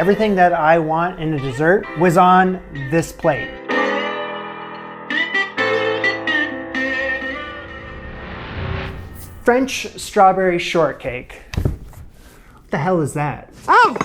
Everything that I want in a dessert was on this plate. French Strawberry Shortcake. What the hell is that? Oh!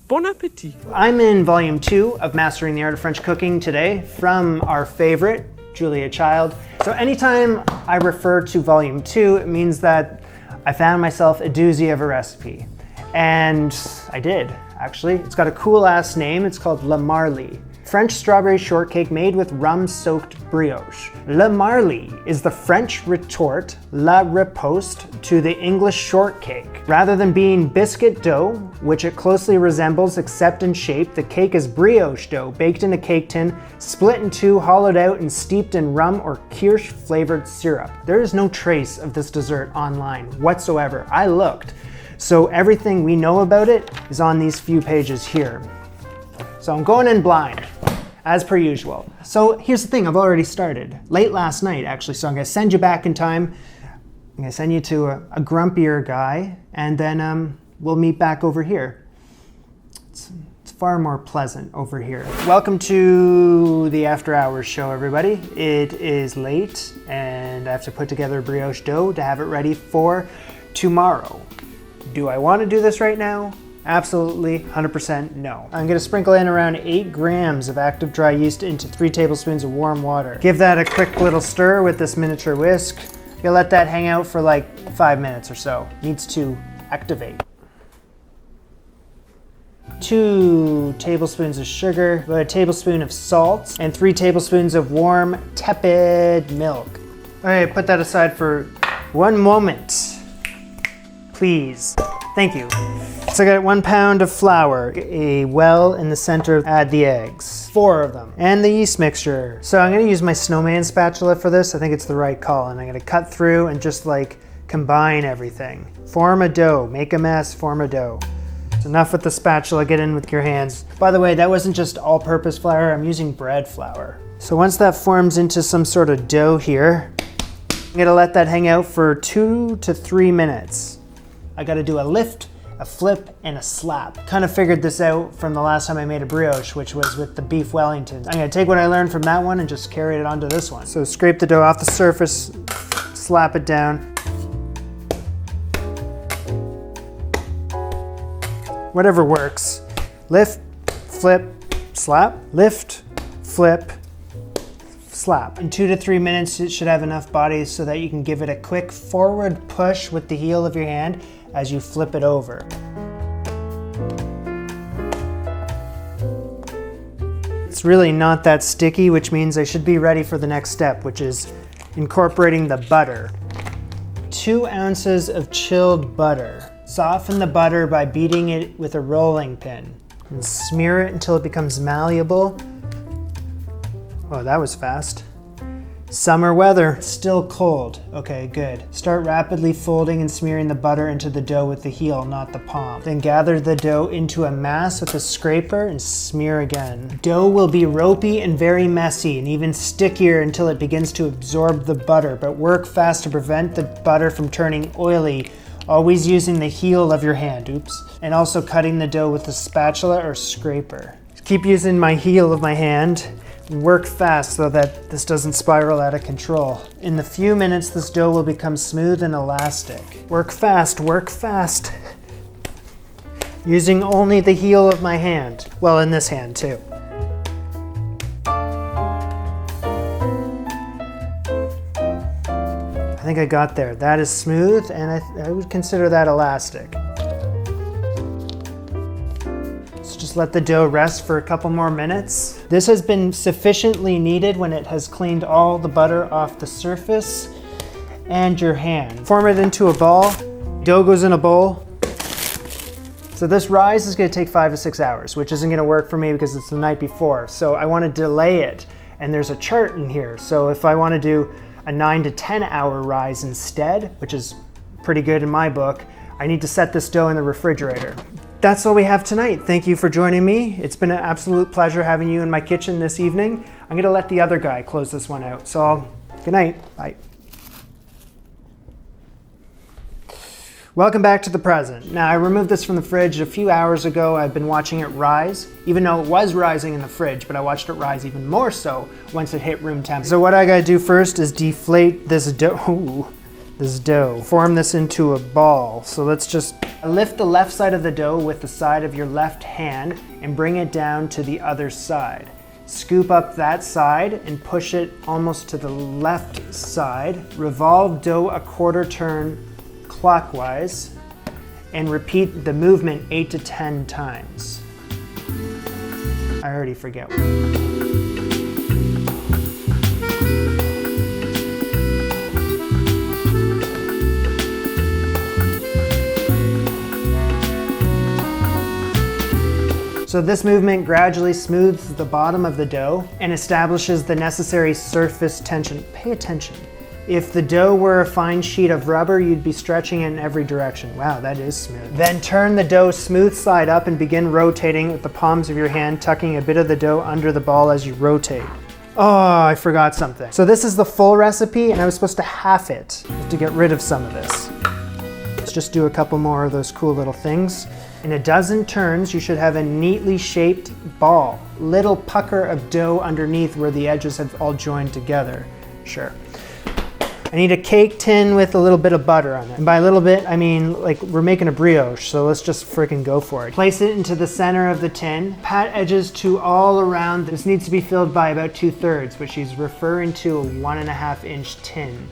Bon appetit. I'm in volume 2 of Mastering the Art of French Cooking today from our favorite, Julia Child. So anytime I refer to volume 2, it means that I found myself a doozy of a recipe. And I did, actually. It's got a cool ass name. It's called Le Marly. French strawberry shortcake made with rum-soaked brioche. Le Marly is the French retort, la riposte, to the English shortcake. Rather than being biscuit dough, which it closely resembles except in shape, the cake is brioche dough, baked in a cake tin, split in two, hollowed out, and steeped in rum or Kirsch flavored syrup. There is no trace of this dessert online whatsoever. I looked. So everything we know about it is on these few pages here. So I'm going in blind, as per usual. So here's the thing, I've already started. Late last night, actually, so I'm gonna send you back in time. I'm gonna send you to a grumpier guy, and then we'll meet back over here. It's far more pleasant over here. Welcome to the After Hours show, everybody. It is late, and I have to put together brioche dough to have it ready for tomorrow. Do I wanna do this right now? Absolutely, 100% no. I'm gonna sprinkle in around 8 grams of active dry yeast into 3 tablespoons of warm water. Give that a quick little stir with this miniature whisk. You'll let that hang out for like 5 minutes or so. Needs to activate. 2 tablespoons of sugar, about a tablespoon of salt, and 3 tablespoons of warm, tepid milk. All right, put that aside for 1 moment, please. Thank you. So I got 1 pound of flour, a well in the center, add the eggs, 4 of them, and the yeast mixture. So I'm gonna use my snowman spatula for this. I think it's the right call, and I'm gonna cut through and just like combine everything. Form a dough, make a mess, form a dough. It's enough with the spatula, get in with your hands. By the way, that wasn't just all-purpose flour, I'm using bread flour. So once that forms into some sort of dough here, I'm gonna let that hang out for 2 to 3 minutes. I gotta do a lift, a flip, and a slap. Kind of figured this out from the last time I made a brioche, which was with the beef Wellington. I'm gonna take what I learned from that one and just carry it onto this one. So scrape the dough off the surface, slap it down. Whatever works. Lift, flip, slap, lift, flip, slap. In 2 to 3 minutes, it should have enough body so that you can give it a quick forward push with the heel of your hand as you flip it over. It's really not that sticky, which means I should be ready for the next step, which is incorporating the butter. 2 ounces of chilled butter. Soften the butter by beating it with a rolling pin. And smear it until it becomes malleable. Oh, that was fast. Summer weather, still cold. Okay, good. Start rapidly folding and smearing the butter into the dough with the heel, not the palm. Then gather the dough into a mass with a scraper and smear again. Dough will be ropey and very messy and even stickier until it begins to absorb the butter, but work fast to prevent the butter from turning oily, always using the heel of your hand, and also cutting the dough with a spatula or scraper. Keep using my heel of my hand. Work fast so that this doesn't spiral out of control. In the few minutes, this dough will become smooth and elastic. Work fast, work fast. Using only the heel of my hand. Well, in this hand too. I think I got there. That is smooth, and I would consider that elastic. Just let the dough rest for a couple more minutes. This has been sufficiently kneaded when it has cleaned all the butter off the surface and your hand. Form it into a ball. Dough goes in a bowl. So this rise is gonna take 5 to 6 hours, which isn't gonna work for me because it's the night before. So I wanna delay it, and there's a chart in here. So if I wanna do a 9 to 10 hour rise instead, which is pretty good in my book, I need to set this dough in the refrigerator. That's all we have tonight. Thank you for joining me. It's been an absolute pleasure having you in my kitchen this evening. I'm gonna let the other guy close this one out. So good night, bye. Welcome back to the present. Now I removed this from the fridge a few hours ago. I've been watching it rise, even though it was rising in the fridge, but I watched it rise even more so once it hit room temp. So what I gotta do first is deflate this dough. Form this into a ball. So let's just lift the left side of the dough with the side of your left hand and bring it down to the other side. Scoop up that side and push it almost to the left side. Revolve dough a quarter turn clockwise and repeat the movement 8 to 10 times. I already forget. So this movement gradually smooths the bottom of the dough and establishes the necessary surface tension. Pay attention. If the dough were a fine sheet of rubber, you'd be stretching it in every direction. Wow, that is smooth. Then turn the dough smooth side up and begin rotating with the palms of your hand, tucking a bit of the dough under the ball as you rotate. Oh, I forgot something. So this is the full recipe and I was supposed to half it to get rid of some of this. Let's just do a couple more of those cool little things. In a dozen turns, you should have a neatly shaped ball. Little pucker of dough underneath where the edges have all joined together. Sure. I need a cake tin with a little bit of butter on it. And by a little bit, I mean like we're making a brioche, so let's just freaking go for it. Place it into the center of the tin. Pat edges to all around. This needs to be filled by about 2/3, but she's referring to a 1.5 inch tin.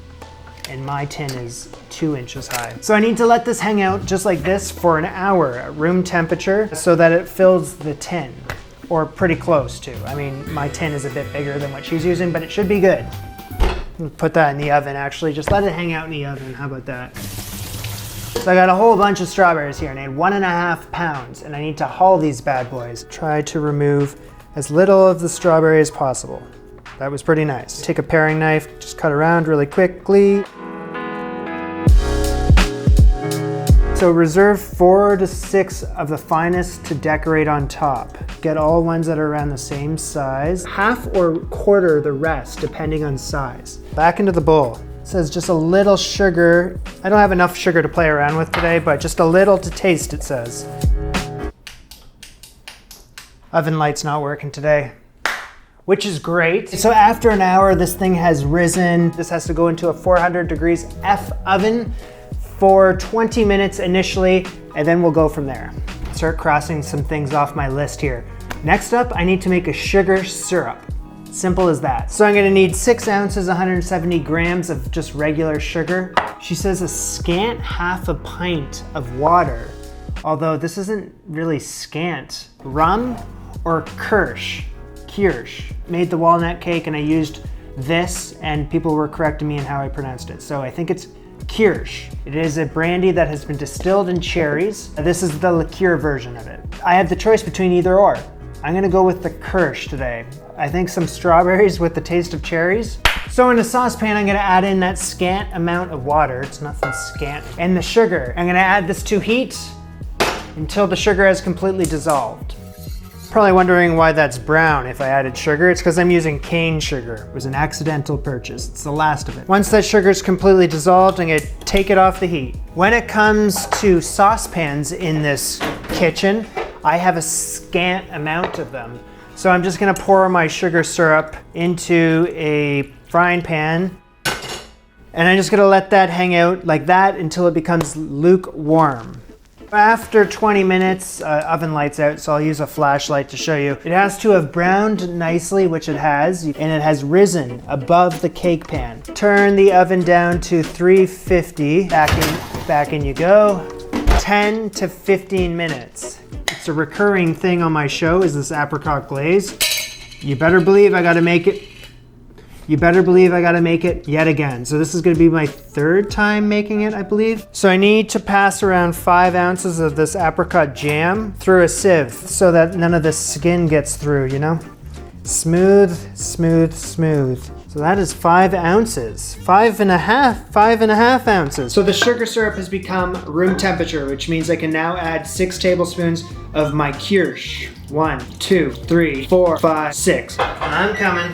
And my tin is 2 inches high. So I need to let this hang out just like this for an hour at room temperature so that it fills the tin, or pretty close to. I mean, my tin is a bit bigger than what she's using, but it should be good. Put that in the oven actually, just let it hang out in the oven, how about that? So I got a whole bunch of strawberries here and I need 1.5 pounds and I need to hull these bad boys. Try to remove as little of the strawberry as possible. That was pretty nice. Take a paring knife, just cut around really quickly. So reserve 4 to 6 of the finest to decorate on top. Get all ones that are around the same size. Half or quarter the rest, depending on size. Back into the bowl. It says just a little sugar. I don't have enough sugar to play around with today, but just a little to taste, it says. Oven light's not working today, which is great. So after an hour, this thing has risen. This has to go into a 400 degrees F oven for 20 minutes initially, and then we'll go from there. Start crossing some things off my list here. Next up, I need to make a sugar syrup. Simple as that. So I'm gonna need 6 ounces, 170 grams of just regular sugar. She says a scant half a pint of water, although this isn't really scant. Rum or Kirsch. Made the walnut cake and I used this and people were correcting me in how I pronounced it. So I think it's Kirsch. It is a brandy that has been distilled in cherries. This is the liqueur version of it. I have the choice between either or. I'm gonna go with the Kirsch today. I think some strawberries with the taste of cherries. So in a saucepan, I'm gonna add in that scant amount of water. It's nothing scant. And the sugar. I'm gonna add this to heat until the sugar has completely dissolved. Probably wondering why that's brown if I added sugar. It's because I'm using cane sugar. It was an accidental purchase. It's the last of it. Once that sugar is completely dissolved, I'm gonna take it off the heat. When it comes to saucepans in this kitchen, I have a scant amount of them. So I'm just gonna pour my sugar syrup into a frying pan and I'm just gonna let that hang out like that until it becomes lukewarm. After 20 minutes, oven light's out, so I'll use a flashlight to show you. It has to have browned nicely, which it has, and it has risen above the cake pan. Turn the oven down to 350. Back in you go. 10 to 15 minutes. It's a recurring thing on my show is this apricot glaze. You better believe I gotta make it. Yet again. So this is gonna be my 3rd time making it, I believe. So I need to pass around 5 ounces of this apricot jam through a sieve so that none of the skin gets through, you know? Smooth, smooth, smooth. So that is 5 ounces. 5.5 ounces. So the sugar syrup has become room temperature, which means I can now add 6 tablespoons of my Kirsch. 1, 2, 3, 4, 5, 6. I'm coming.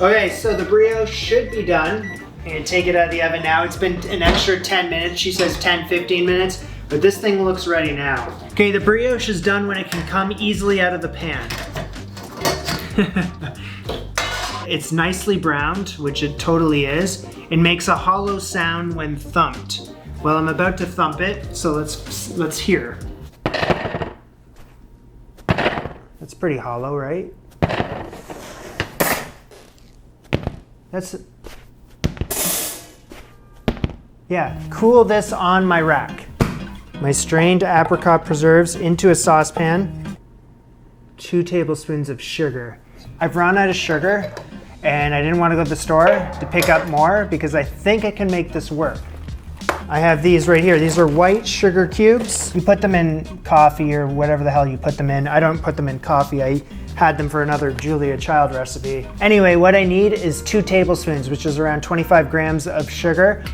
Okay, so the brioche should be done. And take it out of the oven now. It's been an extra 10 minutes. She says 10, 15 minutes, but this thing looks ready now. Okay, the brioche is done when it can come easily out of the pan. It's nicely browned, which it totally is. It makes a hollow sound when thumped. Well, I'm about to thump it, so let's hear. That's pretty hollow, right? Yeah, cool this on my rack. My strained apricot preserves into a saucepan. 2 tablespoons of sugar. I've run out of sugar and I didn't want to go to the store to pick up more because I think I can make this work. I have these right here. These are white sugar cubes. You put them in coffee or whatever the hell you put them in. I don't put them in coffee. I had them for another Julia Child recipe. Anyway, what I need is 2 tablespoons, which is around 25 grams of sugar.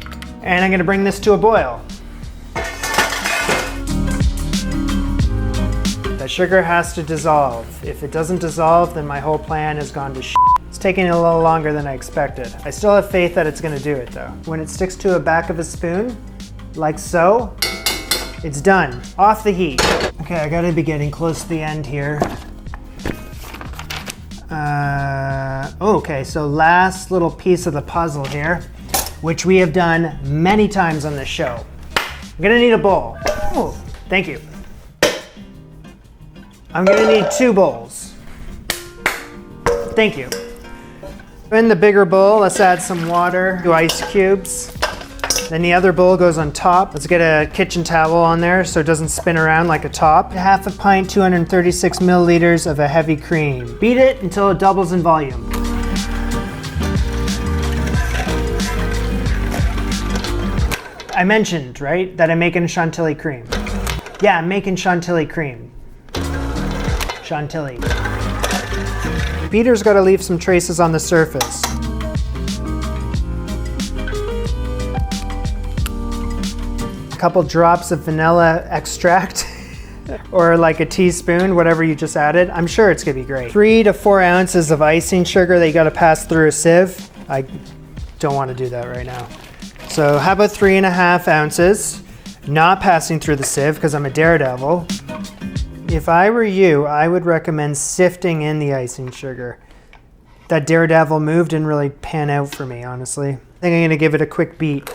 And I'm gonna bring this to a boil. The sugar has to dissolve. If it doesn't dissolve, then my whole plan has gone to shit. It's taking a little longer than I expected. I still have faith that it's gonna do it though. When it sticks to a back of a spoon, like so, it's done. Off the heat. Okay, I gotta be getting close to the end here. Okay, so last little piece of the puzzle here, which we have done many times on this show. I'm gonna need a bowl. Oh, thank you. I'm gonna need 2 bowls. Thank you. In the bigger bowl, let's add some water, 2 ice cubes. Then the other bowl goes on top. Let's get a kitchen towel on there so it doesn't spin around like a top. 1/2 pint, 236 milliliters of a heavy cream. Beat it until it doubles in volume. I mentioned, right, that I'm making Chantilly cream. Yeah, I'm making Chantilly cream. Chantilly. Beater's gotta leave some traces on the surface. A couple drops of vanilla extract, or like a teaspoon, whatever you just added. I'm sure it's gonna be great. 3 to 4 ounces of icing sugar that you gotta pass through a sieve. I don't wanna do that right now. So how about 3.5 ounces, not passing through the sieve because I'm a daredevil. If I were you, I would recommend sifting in the icing sugar. That daredevil move didn't really pan out for me, honestly. I think I'm gonna give it a quick beat.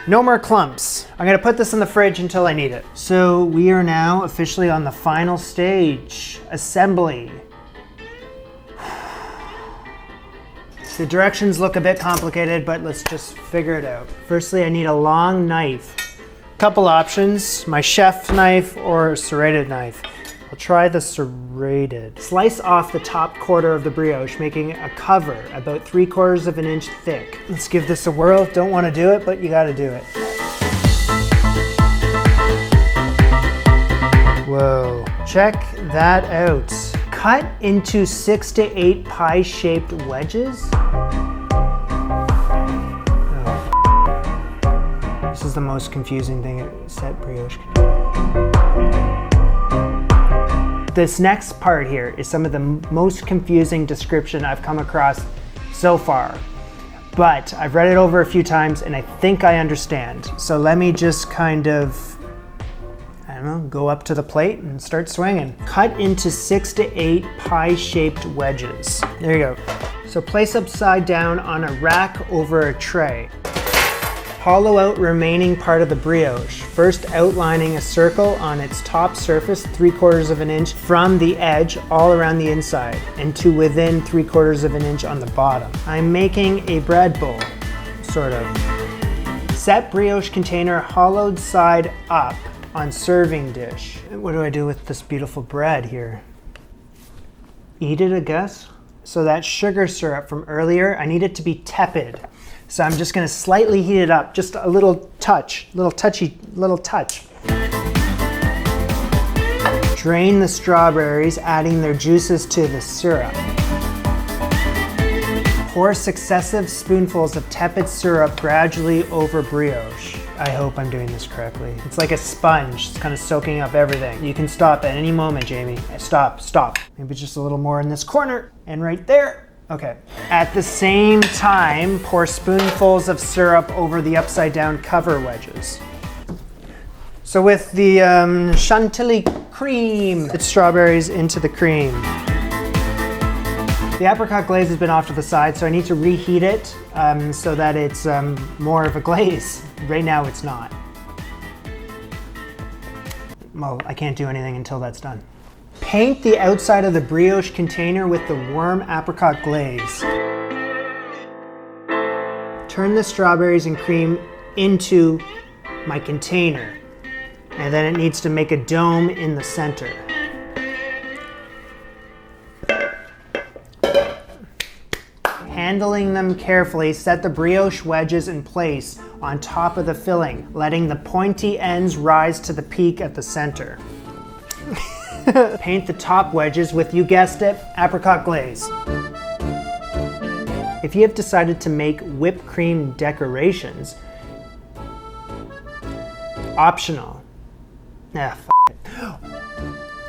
No more clumps. I'm gonna put this in the fridge until I need it. So we are now officially on the final stage, assembly. The directions look a bit complicated, but let's just figure it out. Firstly, I need a long knife. Couple options, my chef knife or serrated knife. I'll try the serrated. Slice off the top quarter of the brioche, making a cover about 3/4 of an inch thick. Let's give this a whirl. Don't want to do it, but you gotta do it. Whoa, check that out. Cut into 6 to 8 pie-shaped wedges. This is the most confusing thing at set brioche. This next part here is some of the most confusing description I've come across so far. But I've read it over a few times and I think I understand. So let me just kind of, I don't know, go up to the plate and start swinging. Cut into 6 to 8 pie-shaped wedges. There you go. So place upside down on a rack over a tray. Hollow out remaining part of the brioche, first outlining a circle on its top surface 3/4 of an inch from the edge all around the inside and to within 3/4 of an inch on the bottom. I'm making a bread bowl, sort of. Set brioche container hollowed side up on serving dish. What do I do with this beautiful bread here? Eat it, I guess? So that sugar syrup from earlier, I need it to be tepid. So I'm just gonna slightly heat it up, just a little touch, little touch. Drain the strawberries, adding their juices to the syrup. Pour successive spoonfuls of tepid syrup gradually over brioche. I hope I'm doing this correctly. It's like a sponge, it's kind of soaking up everything. You can stop at any moment, Jamie. Stop. Maybe just a little more in this corner and right there. Okay. At the same time, pour spoonfuls of syrup over the upside down cover wedges. So with the Chantilly Cream, it's strawberries into the cream. The apricot glaze has been off to the side, so I need to reheat it so that it's more of a glaze. Right now it's not. Well, I can't do anything until that's done. Paint the outside of the brioche container with the warm apricot glaze. Turn the strawberries and cream into my container, and then it needs to make a dome in the center. Handling them carefully, set the brioche wedges in place on top of the filling, letting the pointy ends rise to the peak at the center. Paint the top wedges with, you guessed it, apricot glaze. If you have decided to make whipped cream decorations, optional.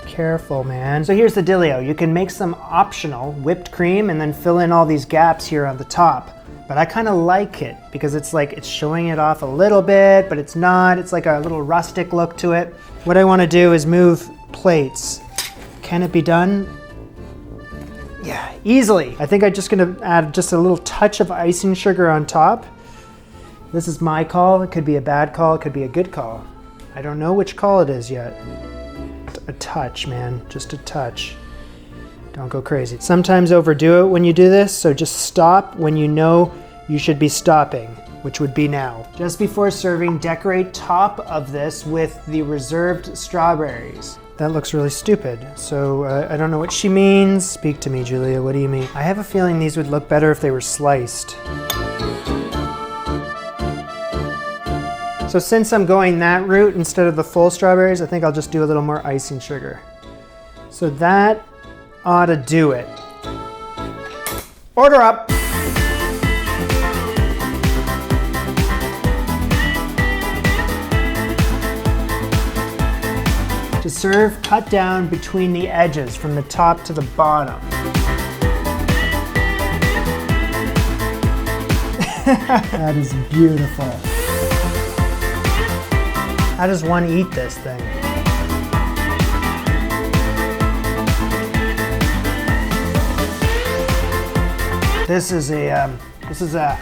Careful, man. So here's the dealio. You can make some optional whipped cream and then fill in all these gaps here on the top. But I kind of like it because it's like it's showing it off a little bit, but it's not. It's like a little rustic look to it. What I want to do is move plates. Can it be done? Yeah, easily. I think I'm just gonna add just a little touch of icing sugar on top. This is my call. It could be a bad call. It could be a good call. I don't know which call it is yet. A touch, man, just a touch. Don't go crazy. Sometimes overdo it when you do this, so just stop when you know you should be stopping, which would be now. Just before serving, decorate top of this with the reserved strawberries. That looks really stupid, so I don't know what she means. Speak to me, Julia, what do you mean? I have a feeling these would look better if they were sliced. So since I'm going that route instead of the full strawberries, I think I'll just do a little more icing sugar. So that ought to do it. Order up. To serve, cut down between the edges from the top to the bottom. That is beautiful. How does one eat this thing? This is a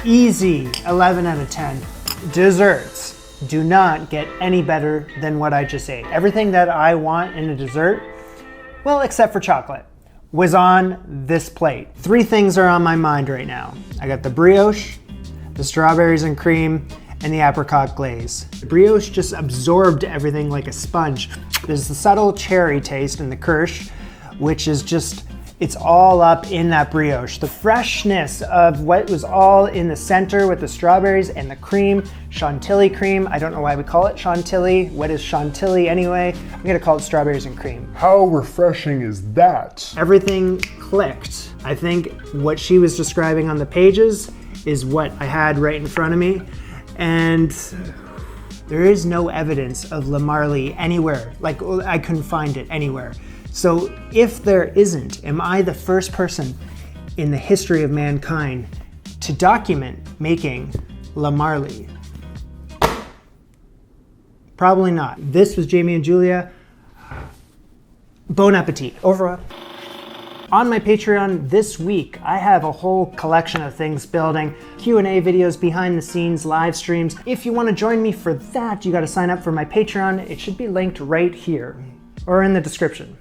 easy 11 out of 10. Desserts do not get any better than what I just ate. Everything that I want in a dessert, well, except for chocolate, was on this plate. 3 things are on my mind right now. I got the brioche, the strawberries and cream, and the apricot glaze. The brioche just absorbed everything like a sponge. There's the subtle cherry taste in the Kirsch, which is just, it's all up in that brioche. The freshness of what was all in the center with the strawberries and the cream, Chantilly cream. I don't know why we call it Chantilly. What is Chantilly anyway? I'm gonna call it strawberries and cream. How refreshing is that? Everything clicked. I think what she was describing on the pages is what I had right in front of me. And there is no evidence of Le Marly anywhere. Like, I couldn't find it anywhere. So if there isn't, am I the first person in the history of mankind to document making Le Marly? Probably not. This was Jamie and Julia. Bon appetit. Au revoir. On my Patreon this week, I have a whole collection of things building, Q&A videos, behind the scenes, live streams. If you want to join me for that, you got to sign up for my Patreon. It should be linked right here or in the description.